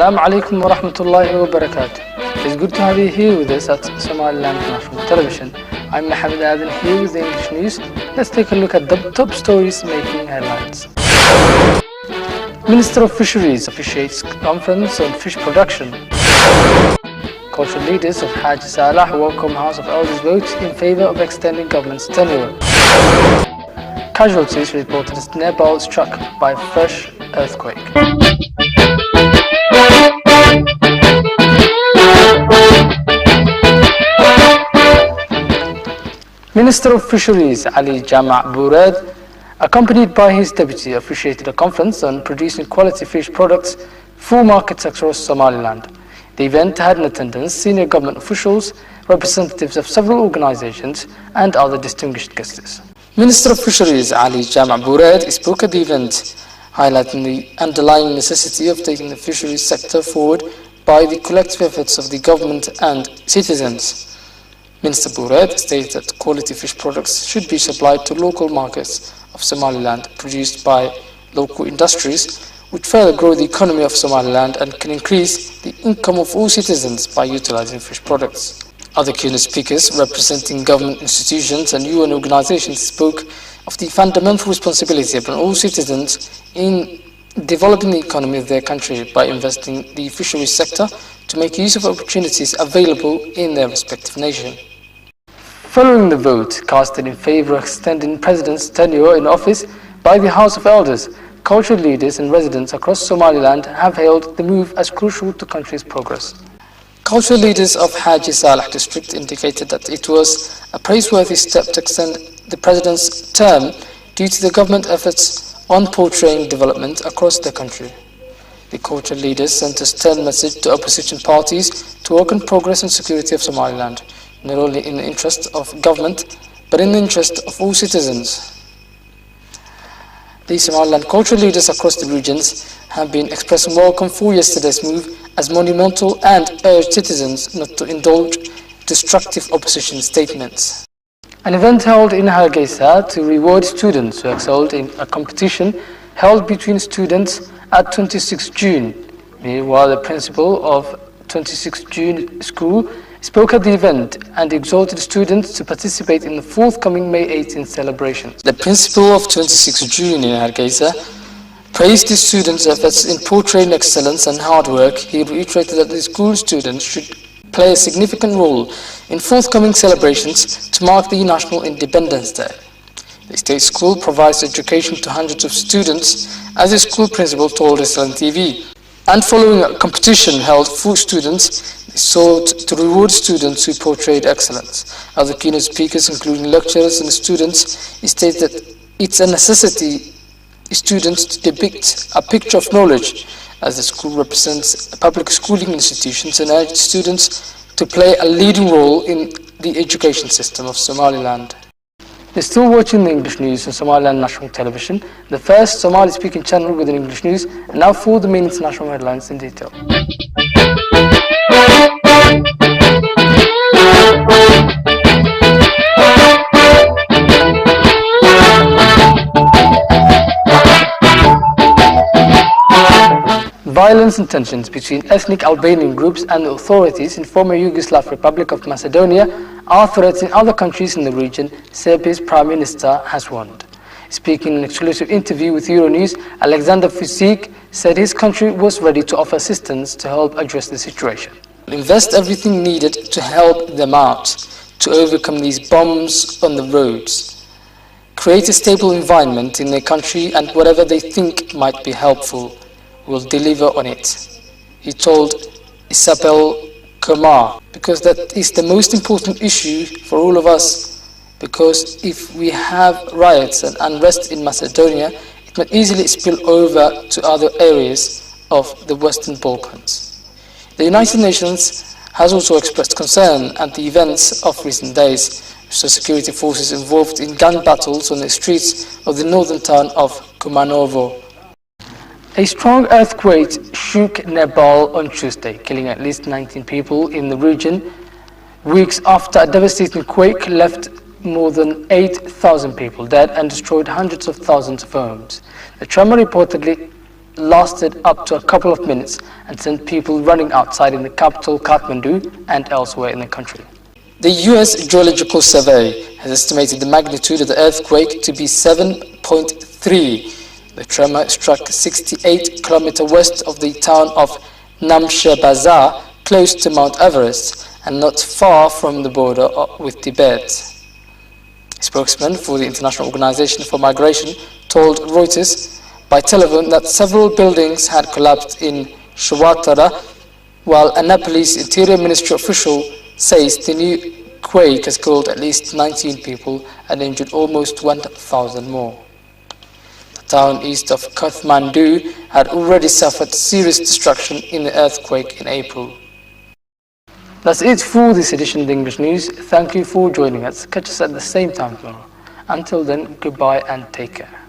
Assalamu alaikum wa rahmatullahi wa barakatuh. It's good to have you here with us at Somaliland National Television. I'm Mohammed Aden here with the English news. Let's take a look at the top stories making headlines. Minister of Fisheries officiates conference on fish production. Cultural leaders of Haji Salah welcome House of Elders vote in favor of extending government's tenure. Casualties reported as Nepal struck by fresh earthquake. Minister of Fisheries Ali Jama' Burad, accompanied by his deputy, officiated a conference on producing quality fish products for markets across Somaliland. The event had in attendance senior government officials, representatives of several organizations, and other distinguished guests. Minister of Fisheries Ali Jama' Burad spoke at the event, highlighting the underlying necessity of taking the fisheries sector forward by the collective efforts of the government and citizens. Minister Burad stated that quality fish products should be supplied to local markets of Somaliland produced by local industries, which further grow the economy of Somaliland and can increase the income of all citizens by utilizing fish products. Other keynote speakers representing government institutions and UN organizations spoke of the fundamental responsibility upon all citizens in developing the economy of their country by investing in the fisheries sector to make use of opportunities available in their respective nation. Following the vote casted in favor of extending President's tenure in office by the House of Elders, cultural leaders and residents across Somaliland have hailed the move as crucial to the country's progress. Cultural leaders of Haji Salah district indicated that it was a praiseworthy step to extend the President's term due to the government efforts on portraying development across the country. The cultural leaders sent a stern message to opposition parties to work on progress and security of Somaliland, not only in the interest of government, but in the interest of all citizens. The Somaliland cultural leaders across the regions have been expressing welcome for yesterday's move as monumental and urged citizens not to indulge destructive opposition statements. An event held in Hargeisa to reward students who excelled in a competition held between students at 26 June. Meanwhile, the principal of 26 June school spoke at the event and exhorted students to participate in the forthcoming May 18th celebrations. The principal of 26 June in Hargeisa praised the students' efforts in portraying excellence and hard work. He reiterated that the school students should play a significant role in forthcoming celebrations to mark the National Independence Day. The state school provides education to hundreds of students, as the school principal told SLNTV. And following a competition held for students, they sought to reward students who portrayed excellence. Other keynote speakers, including lecturers and students, stated that it's a necessity students to depict a picture of knowledge, as the school represents public schooling institutions, and urged students to play a leading role in the education system of Somaliland. You're still watching the English news on Somaliland National Television, the first Somali-speaking channel with an English news, and now for the main international headlines in detail. Violence and tensions between ethnic Albanian groups and the authorities in former Yugoslav Republic of Macedonia are threatening other countries in the region, Serbia's Prime Minister has warned. Speaking in an exclusive interview with Euronews, Alexander Vučić said his country was ready to offer assistance to help address the situation. Invest everything needed to help them out, to overcome these bombs on the roads. Create a stable environment in their country, and whatever they think might be helpful, will deliver on it, he told Isabel Kumar, because that is the most important issue for all of us, because if we have riots and unrest in Macedonia, it might easily spill over to other areas of the Western Balkans. The United Nations has also expressed concern at the events of recent days, so security forces involved in gun battles on the streets of the northern town of Kumanovo. A strong earthquake shook Nepal on Tuesday, killing at least 19 people in the region, weeks after a devastating quake left more than 8,000 people dead and destroyed hundreds of thousands of homes. The tremor reportedly lasted up to a couple of minutes and sent people running outside in the capital Kathmandu and elsewhere in the country. The US Geological Survey has estimated the magnitude of the earthquake to be 7.3. The tremor struck 68 kilometers west of the town of Namche Bazaar, close to Mount Everest and not far from the border with Tibet. A spokesman for the International Organization for Migration told Reuters by telephone that several buildings had collapsed in Shawatara, while a Nepalese Interior Ministry official says the new quake has killed at least 19 people and injured almost 1,000 more. The town east of Kathmandu had already suffered serious destruction in the earthquake in April. That's it for this edition of the English News. Thank you for joining us. Catch us at the same time tomorrow. Until then, goodbye and take care.